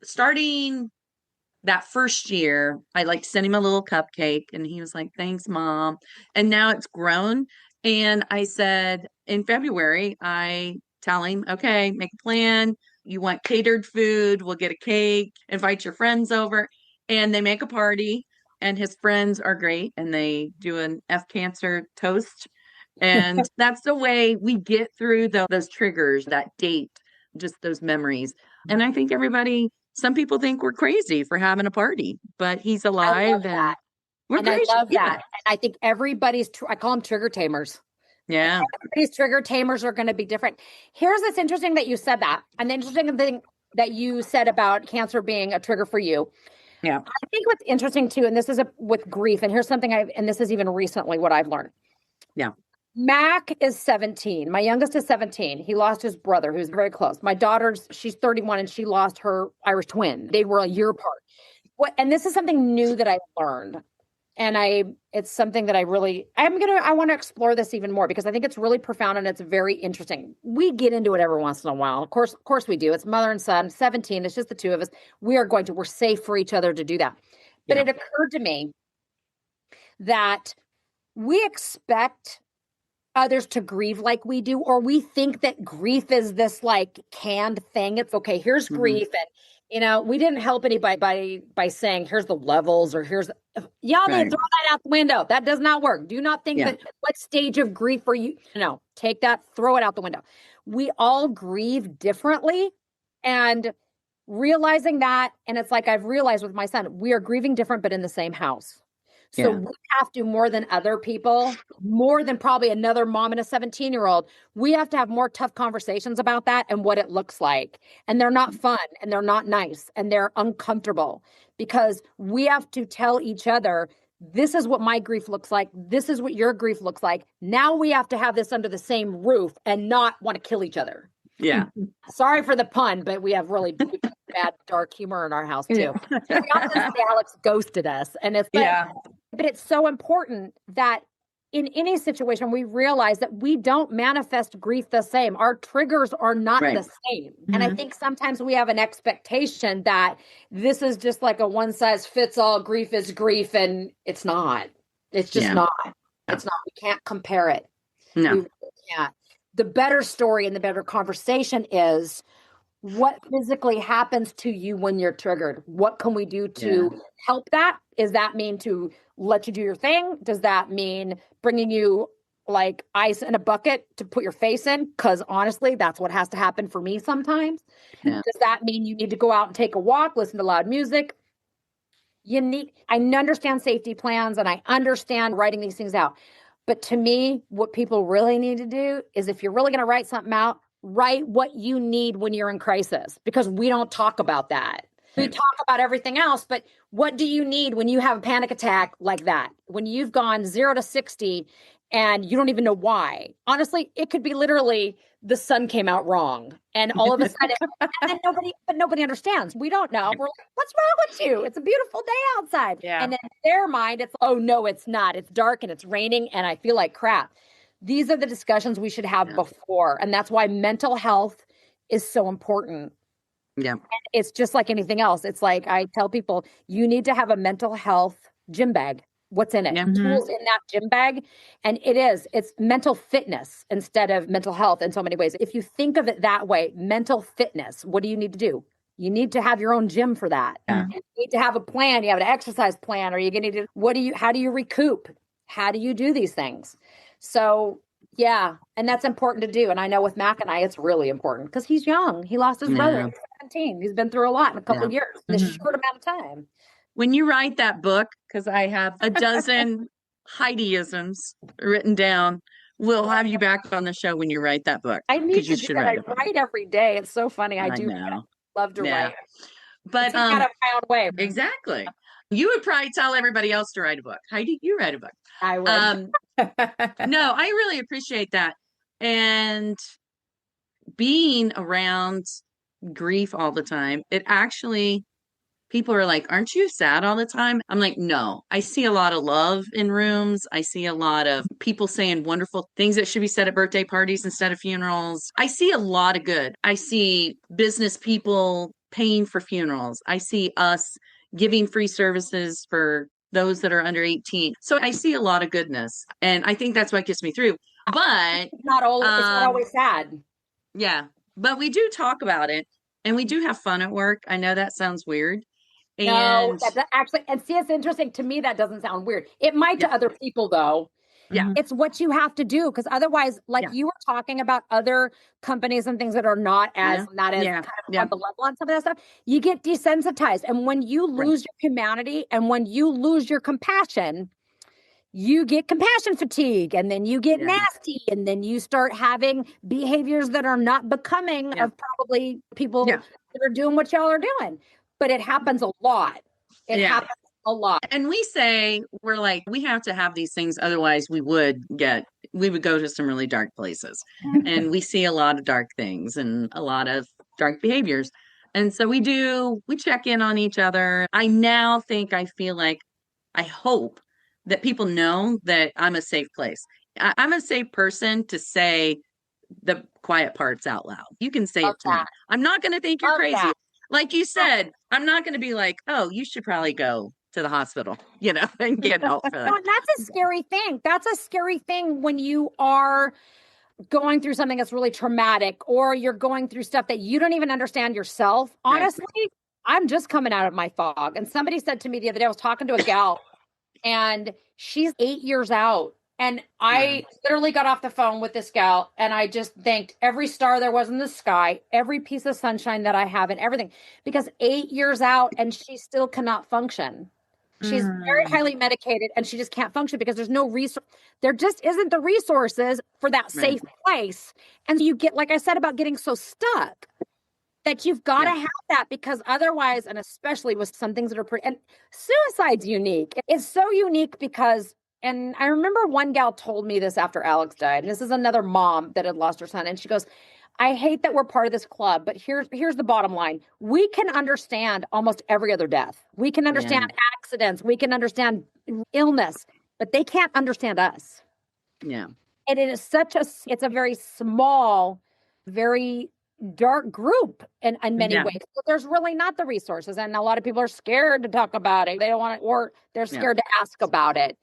starting that first year, I like sent him a little cupcake and he was like, thanks, Mom. And now it's grown. And I said, in February, I tell him, okay, make a plan. You want catered food? We'll get a cake, invite your friends over. And they make a party and his friends are great. And they do an F cancer toast. And that's the way we get through those triggers, that date, just those memories. And I think some people think we're crazy for having a party, but he's alive. I love that. And I think I call them trigger tamers. Yeah. Everybody's trigger tamers are going to be different. It's interesting that you said that. And the interesting thing that you said about cancer being a trigger for you. Yeah. I think what's interesting too, and this is with grief, and here's something and this is even recently what I've learned. Yeah. Mac is 17. My youngest is 17. He lost his brother, who's very close. My she's 31 and she lost her Irish twin. They were a year apart. And this is something new that I learned. And it's something that I want to explore this even more because I think it's really profound and it's very interesting. We get into it every once in a while. Of course we do. It's mother and son, 17. It's just the two of us. We're safe for each other to do that. But it occurred to me that we expect others to grieve like we do, or we think that grief is this like canned thing. It's okay. Here's grief We didn't help anybody by saying, here's the levels or y'all need to Right. throw that out the window. That does not work. Do not think Yeah. that what stage of grief are you? No, take that, throw it out the window. We all grieve differently, and realizing that, and it's like I've realized with my son, we are grieving different, but in the same house. So Yeah. we have to, more than other people, more than probably another mom and a 17-year-old, we have to have more tough conversations about that and what it looks like. And they're not fun, and they're not nice, and they're uncomfortable, because we have to tell each other, this is what my grief looks like. This is what your grief looks like. Now we have to have this under the same roof and not want to kill each other. Yeah. Sorry for the pun, but we have really bad, dark humor in our house too. Yeah. We often say Alex ghosted us, and it's but it's so important that in any situation we realize that we don't manifest grief the same. Our triggers are not Right. the same, and I think sometimes we have an expectation that this is just like a one size fits all. Grief is grief, and it's not. It's just not. It's not. We can't compare it. No. We really can't. The better story and the better conversation is, what physically happens to you when you're triggered? What can we do to help that? Does that mean to let you do your thing? Does that mean bringing you like ice in a bucket to put your face in? Because honestly, that's what has to happen for me sometimes. Yeah. Does that mean you need to go out and take a walk, listen to loud music? I understand safety plans, and I understand writing these things out. But to me, what people really need to do is, if you're really going to write something out, write what you need when you're in crisis, because we don't talk about that. We talk about everything else, but what do you need when you have a panic attack like that? When you've gone 0 to 60 and you don't even know why. Honestly, it could be literally the sun came out wrong, and all of a sudden, and then nobody understands. We don't know. We're like, what's wrong with you? It's a beautiful day outside. Yeah. And in their mind, it's, oh no, it's not. It's dark and it's raining and I feel like crap. These are the discussions we should have before. And that's why mental health is so important. Yeah. And it's just like anything else. It's like I tell people, you need to have a mental health gym bag. What's in it? Yeah. Tools in that gym bag. And it's mental fitness instead of mental health in so many ways. If you think of it that way, mental fitness, what do you need to do? You need to have your own gym for that. Yeah. You need to have a plan. You have an exercise plan. Or you're going to do, how do you recoup? How do you do these things? So yeah, and that's important to do. And I know with Mac and I, it's really important because he's young. He lost his brother at 17. He's been through a lot in a couple of years, in a short amount of time. When you write that book, because I have a dozen Heidi-isms written down, we'll have you back on the show when you write that book. I need to you do that. I write every day. It's so funny. I do love to write. But out of my own way. Exactly. You would probably tell everybody else to write a book. Heidi, you write a book. I would. No, I really appreciate that. And being around grief all the time, it actually, people are like, aren't you sad all the time? I'm like, no, I see a lot of love in rooms. I see a lot of people saying wonderful things that should be said at birthday parties instead of funerals. I see a lot of good. I see business people paying for funerals. I see us giving free services for those that are under 18. So I see a lot of goodness. And I think that's what gets me through. But it's not always sad. Yeah. But we do talk about it, and we do have fun at work. I know that sounds weird. No, that actually, and see, it's interesting to me. That doesn't sound weird. It might to other people, though. Yeah. It's what you have to do, because otherwise, like you were talking about other companies and things that are not as kind of on the level on some of that stuff, you get desensitized. And when you lose your humanity and when you lose your compassion, you get compassion fatigue, and then you get nasty, and then you start having behaviors that are not becoming of probably people that are doing what y'all are doing. But it happens a lot. It happens a lot. And we're like, we have to have these things. Otherwise we would go to some really dark places. And we see a lot of dark things and a lot of dark behaviors. And so we check in on each other. I now feel like, I hope that people know that I'm a safe place. I'm a safe person to say the quiet parts out loud. You can say it to me. I'm not going to think you're crazy. Like you said, I'm not going to be like, oh, you should probably go to the hospital, and get help for that. No, that's a scary thing. That's a scary thing when you are going through something that's really traumatic, or you're going through stuff that you don't even understand yourself. Honestly, I'm just coming out of my fog. And somebody said to me the other day, I was talking to a gal and she's 8 years out. And I literally got off the phone with this gal and I just thanked every star there was in the sky, every piece of sunshine that I have and everything, because 8 years out and she still cannot function. She's very highly medicated and she just can't function because there's no resource. There just isn't the resources for that safe place. And you get, like I said, about getting so stuck, that you've got to have that, because otherwise, and especially with some things that are pretty, and suicide's unique. It's so unique because, and I remember one gal told me this after Alex died, and this is another mom that had lost her son. And she goes, I hate that we're part of this club, but here's the bottom line. We can understand almost every other death. We can understand accidents. We can understand illness, but they can't understand us. Yeah. And it is it's a very small, very dark group in many ways. But there's really not the resources. And a lot of people are scared to talk about it. They don't want it, or they're scared to ask about it.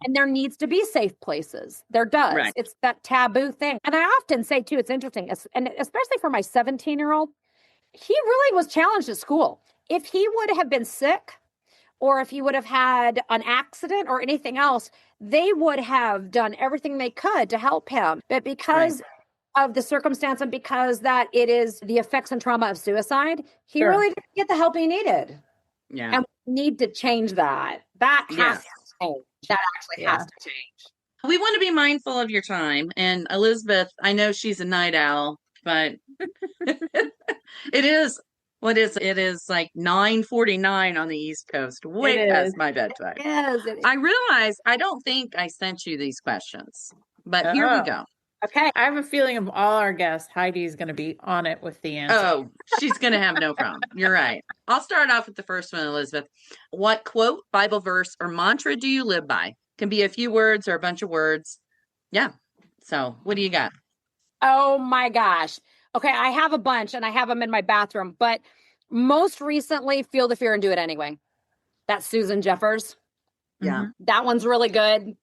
And there needs to be safe places. There does. Right. It's that taboo thing. And I often say too, it's interesting, and especially for my 17-year-old, he really was challenged at school. If he would have been sick, or if he would have had an accident or anything else, they would have done everything they could to help him. But because of the circumstance and because that it is the effects and trauma of suicide, he really didn't get the help he needed. Yeah. And we need to change that. That has to change. That actually has to change. We want to be mindful of your time. And Elizabeth, I know she's a night owl, but it is, what is it? It is like 9:49 on the East Coast, way past my bedtime. It is. I realize I don't think I sent you these questions, but here we go. Okay. I have a feeling of all our guests, Heidi's going to be on it with the answer. Oh, she's going to have no problem. You're right. I'll start off with the first one, Elizabeth. What quote, Bible verse, or mantra do you live by? Can be a few words or a bunch of words. Yeah. So what do you got? Oh my gosh. Okay. I have a bunch and I have them in my bathroom, but most recently, feel the fear and do it anyway. That's Susan Jeffers. Yeah. That one's really good.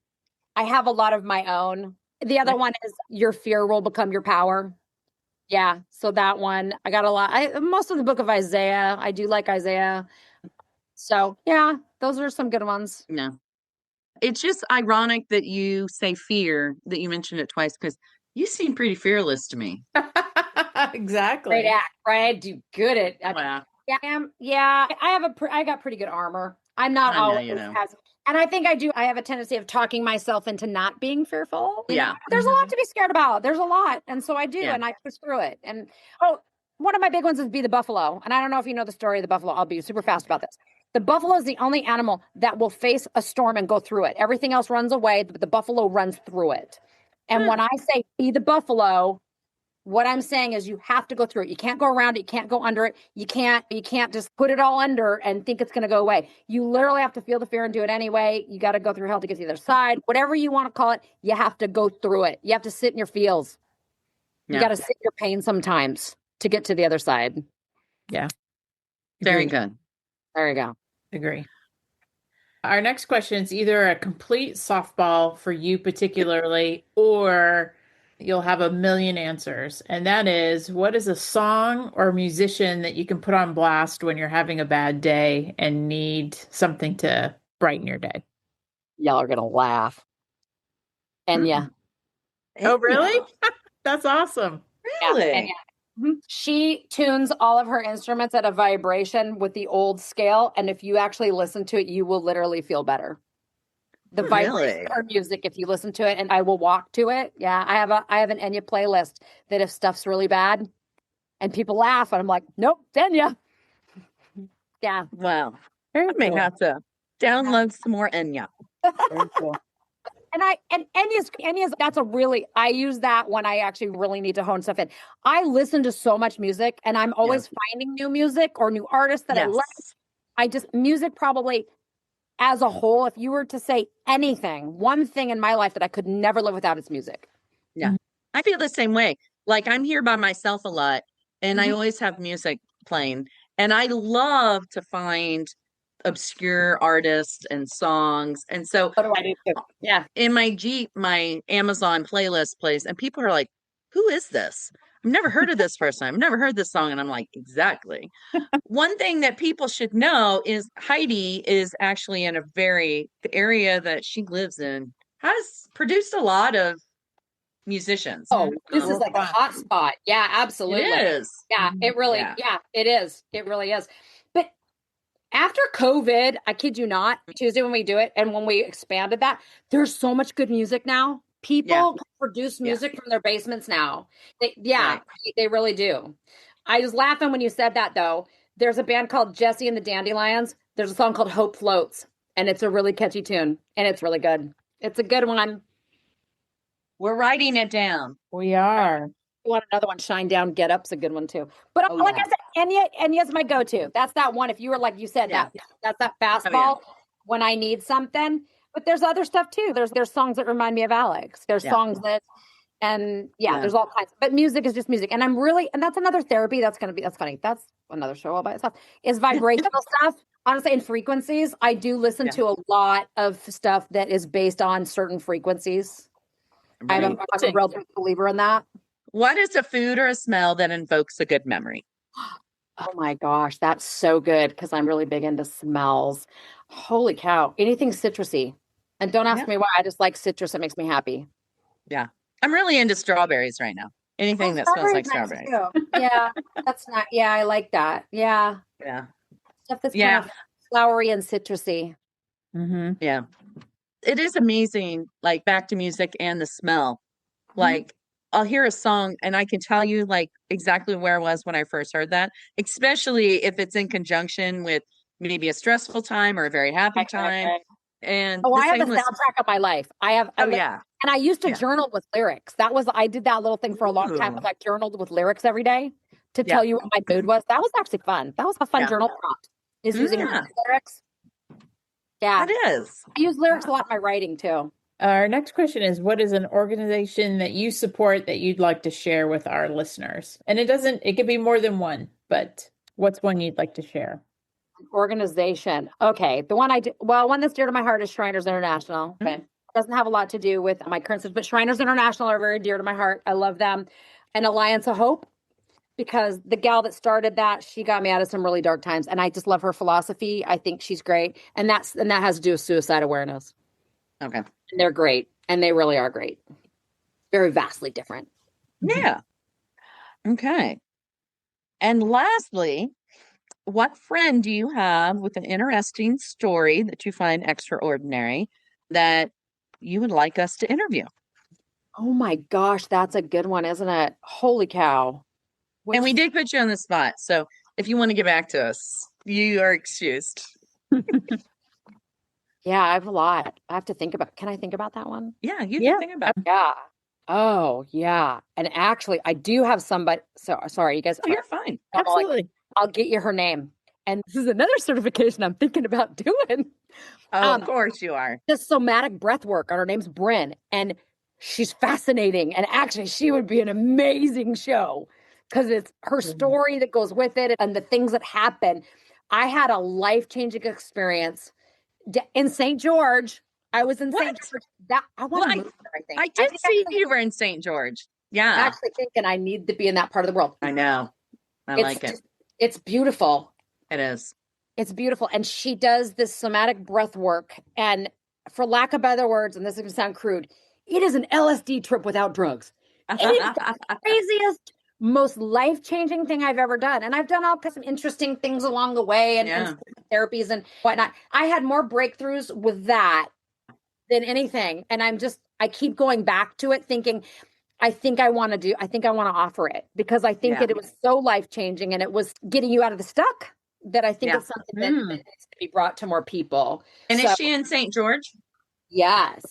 I have a lot of my own. The other one is your fear will become your power. Yeah. So that one, I got a lot. Most of the book of Isaiah, I do like Isaiah. So yeah, those are some good ones. Yeah. It's just ironic that you say fear, that you mentioned it twice, because you seem pretty fearless to me. Exactly. Great act, right? I do good at. Yeah, I am. Yeah, I got pretty good armor. I'm not always as. And I think I do. I have a tendency of talking myself into not being fearful. Yeah. There's a lot to be scared about. There's a lot. And so I do. Yeah. And I push through it. And one of my big ones is be the buffalo. And I don't know if you know the story of the buffalo. I'll be super fast about this. The buffalo is the only animal that will face a storm and go through it. Everything else runs away, but the buffalo runs through it. And when I say be the buffalo, what I'm saying is you have to go through it. You can't go around it. You can't go under it. You can't just put it all under and think it's going to go away. You literally have to feel the fear and do it anyway. You got to go through hell to get to the other side. Whatever you want to call it, you have to go through it. You have to sit in your feels. You got to sit in your pain sometimes to get to the other side. Yeah. Very good. There you go. Agree. Our next question is either a complete softball for you particularly, or you'll have a million answers. And that is, what is a song or musician that you can put on blast when you're having a bad day and need something to brighten your day? Y'all are going to laugh. Enya. Oh, really? That's awesome. Really? Yeah, she tunes all of her instruments at a vibration with the old scale. And if you actually listen to it, you will literally feel better. The vibration or music, if you listen to it, and I will walk to it. Yeah, I have an Enya playlist that if stuff's really bad and people laugh, and I'm like, nope, Enya. Yeah. Wow. I may have to download some more Enya. Very cool. And Enya's that's a really, I use that when I actually really need to hone stuff in. I listen to so much music and I'm always finding new music or new artists that I like. Music probably as a whole, if you were to say anything, one thing in my life that I could never live without is music. Yeah. I feel the same way. Like I'm here by myself a lot and I always have music playing, and I love to find obscure artists and songs. And so in my Jeep, my Amazon playlist plays and people are like, who is this? never heard of this person. I've never heard this song. And I'm like, exactly. One thing that people should know is Heidi is actually in the area that she lives in has produced a lot of musicians. Oh, this is like a hot spot. Yeah, absolutely. It is. Yeah, it really, it is. It really is. But after COVID, I kid you not, Tuesday when we do it and when we expanded that, there's so much good music now. People produce music from their basements now. They really do. I was laughing when you said that, though. There's a band called Jesse and the Dandelions. There's a song called Hope Floats, and it's a really catchy tune, and it's really good. It's a good one. We're writing it down. We are. You want another one? Shine Down, Get Up's a good one too. But like I said, Enya's my go-to. That's that one. If you were like you said, that's that fastball when I need something. But there's other stuff too. There's songs that remind me of Alex. There's songs that, there's all kinds. But music is just music, and that's another therapy. That's funny. That's another show all by itself. Is vibrational stuff. Honestly, in frequencies, I do listen to a lot of stuff that is based on certain frequencies. Right. I'm a real big believer in that. What is a food or a smell that invokes a good memory? Oh my gosh, that's so good because I'm really big into smells. Holy cow. Anything citrusy. And don't ask me why. I just like citrus. It makes me happy. Yeah. I'm really into strawberries right now. Anything that smells like strawberries. Yeah. That's not. Yeah, I like that. Yeah. Yeah. Stuff that's kind of flowery and citrusy. Mm-hmm. Yeah. It is amazing, like back to music and the smell. Like I'll hear a song and I can tell you like exactly where I was when I first heard that, especially if it's in conjunction with maybe a stressful time or a very happy time. And I have a soundtrack of my life. I have. And I used to journal with lyrics. I did that little thing for a long time. I journaled with lyrics every day to tell you what my mood was. That was actually fun. That was a fun journal prompt. Is using lyrics. Yeah, it is. I use lyrics a lot in my writing too. Our next question is, what is an organization that you support that you'd like to share with our listeners? And it could be more than one, but what's one you'd like to share? Organization. Okay. The one one that's dear to my heart is Shriners International. Okay. It doesn't have a lot to do with my current, but Shriners International are very dear to my heart. I love them. And Alliance of Hope, because the gal that started that, she got me out of some really dark times. And I just love her philosophy. I think she's great. And that has to do with suicide awareness. Okay. And they're great. And they really are great. Very vastly different. Yeah. Okay. And lastly, what friend do you have with an interesting story that you find extraordinary that you would like us to interview? Oh my gosh, that's a good one, isn't it? Holy cow. And we did put you on the spot. So if you want to get back to us, you are excused. Yeah, I have a lot. I have to think about. Can I think about that one? Yeah, you can think about it. Yeah. Oh, yeah. And actually, I do have somebody. So sorry, you guys. Oh, you're fine. Absolutely. I'll get you her name. And this is another certification I'm thinking about doing. Oh, of course you are. Just somatic breath work. And her name's Bryn. And she's fascinating. And actually, she would be an amazing show because it's her story that goes with it and the things that happen. I had a life-changing experience in St. George. I was in St. George. I want to move there, I think. I did see you were in St. George. Yeah. I'm actually thinking I need to be in that part of the world. I know. I like it. It's beautiful. It is. It's beautiful. And she does this somatic breath work. And for lack of better words, and this is going to sound crude, it is an LSD trip without drugs. It is the craziest, most life-changing thing I've ever done. And I've done all kinds of interesting things along the way and therapies and whatnot. I had more breakthroughs with that than anything. And I keep going back to it thinking, I think I want to offer it because I think that it was so life-changing and it was getting you out of the stuck that I think it's something that needs to be brought to more people. And is she in St. George? Yes.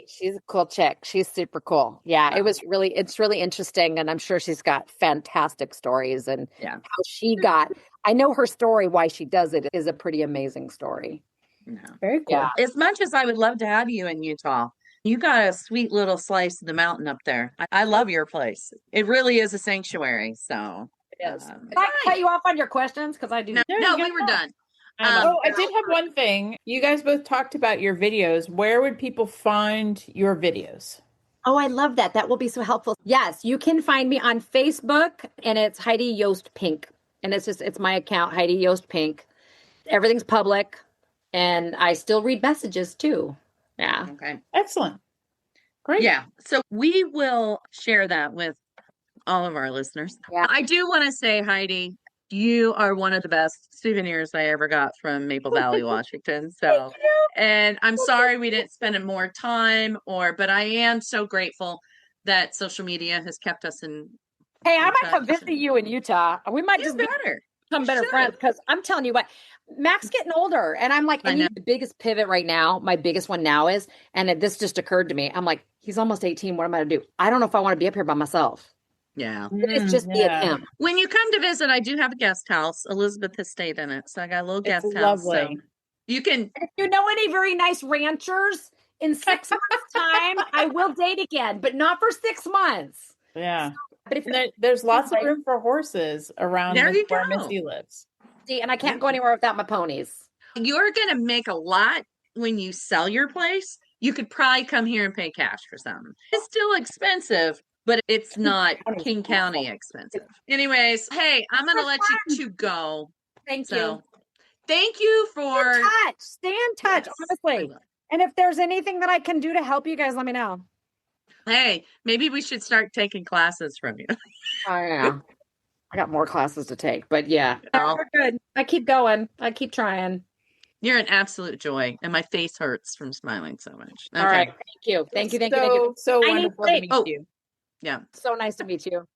She's a cool chick. She's super cool. Yeah. It's really interesting. And I'm sure she's got fantastic stories and how I know her story, why she does it is a pretty amazing story. No. Very cool. Yeah. As much as I would love to have you in Utah, you got a sweet little slice of the mountain up there. I love your place. It really is a sanctuary. So it is. Can I cut you off on your questions? Because I do. No, we were done. I did have one thing. You guys both talked about your videos. Where would people find your videos? Oh, I love that. That will be so helpful. Yes, you can find me on Facebook, and it's Heidi Yost Pink. And it's my account, Heidi Yost Pink. Everything's public, and I still read messages too. Yeah. Okay. Excellent. Great. Yeah. So we will share that with all of our listeners. Yeah. I do want to say, Heidi, you are one of the best souvenirs I ever got from Maple Valley, Washington. So, and I'm sorry we didn't spend more time but I am so grateful that social media has kept us in. Hey, I might come visit you in Utah. We might just become better friends, because I'm telling you what, Mac's getting older, and I'm like, and the biggest pivot right now, my biggest one now is, and this just occurred to me, I'm like, he's almost 18. What am I going to do? I don't know if I want to be up here by myself. Yeah. It's just me and him. When you come to visit, I do have a guest house. Elizabeth has stayed in it. So I got a little guest house. Lovely. So you can. If you know any very nice ranchers, in 6 months' time, I will date again, but not for 6 months. Yeah. So, but if there's lots of room for horses around where Missy lives. See, and I can't go anywhere without my ponies. You're going to make a lot when you sell your place. You could probably come here and pay cash for something. It's still expensive, but it's not King County expensive. Anyways, hey, I'm going to let you two go. Thank you. Thank you for... Stay in touch, honestly. And if there's anything that I can do to help you guys, let me know. Hey, maybe we should start taking classes from you. Oh, yeah. I got more classes to take, but yeah. We're good. I keep going. I keep trying. You're an absolute joy, and my face hurts from smiling so much. Okay. All right. Thank you. Thank you. So wonderful to meet you. Yeah. So nice to meet you.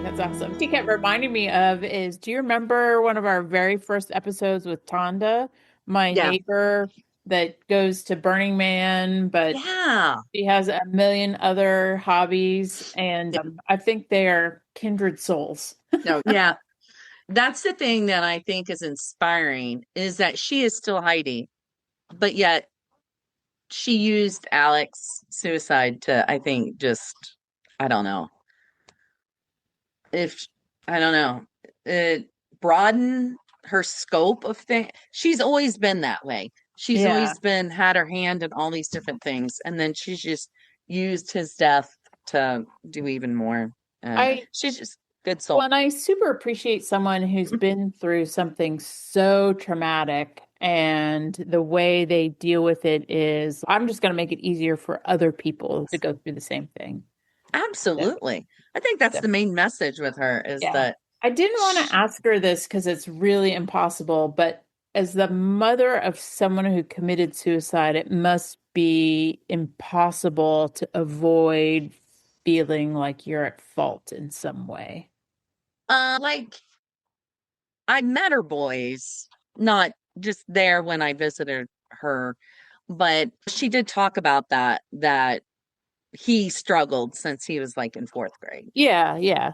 That's awesome. She kept reminding me of is, do you remember one of our very first episodes with Tonda, my neighbor that goes to Burning Man, but she has a million other hobbies, and I think they are kindred souls. Yeah. That's the thing that I think is inspiring, is that she is still Heidi, but yet she used Alex's suicide to, I think, just, I don't know. It broaden her scope of things. She's always been that way. She's always had her hand in all these different things. And then she's just used his death to do even more. She's just good soul. Well, and I super appreciate someone who's been through something so traumatic, and the way they deal with it is, I'm just going to make it easier for other people to go through the same thing. Absolutely. I think that's the main message with her is that. I didn't want to ask her this because it's really impossible, but as the mother of someone who committed suicide, it must be impossible to avoid feeling like you're at fault in some way. Like, I met her boys, not just there when I visited her, but she did talk about that he struggled since he was like in 4th grade. Yeah.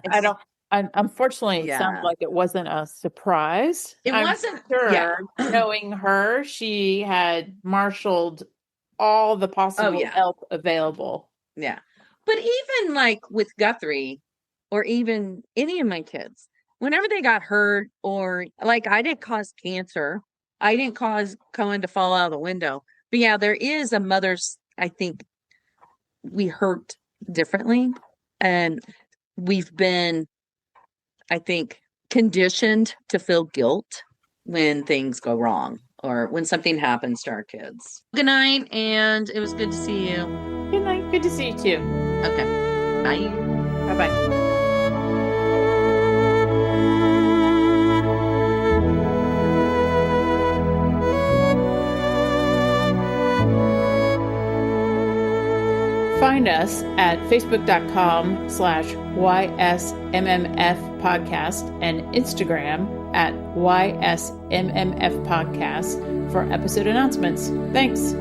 Unfortunately, it sounds like it wasn't a surprise. I'm wasn't sure. Knowing her, she had marshaled all the possible help available. Yeah. But even like with Guthrie, or even any of my kids, whenever they got hurt, or like I didn't cause cancer, I didn't cause Cohen to fall out of the window. But yeah, there is a mother's, I think, we hurt differently, and we've been, I think, conditioned to feel guilt when things go wrong or when something happens to our kids. Good night, and it was good to see you. Good night. Good to see you too. Okay. Bye. Bye-bye. Find us at facebook.com/YSMMF podcast and Instagram at YSMMF podcast for episode announcements. Thanks.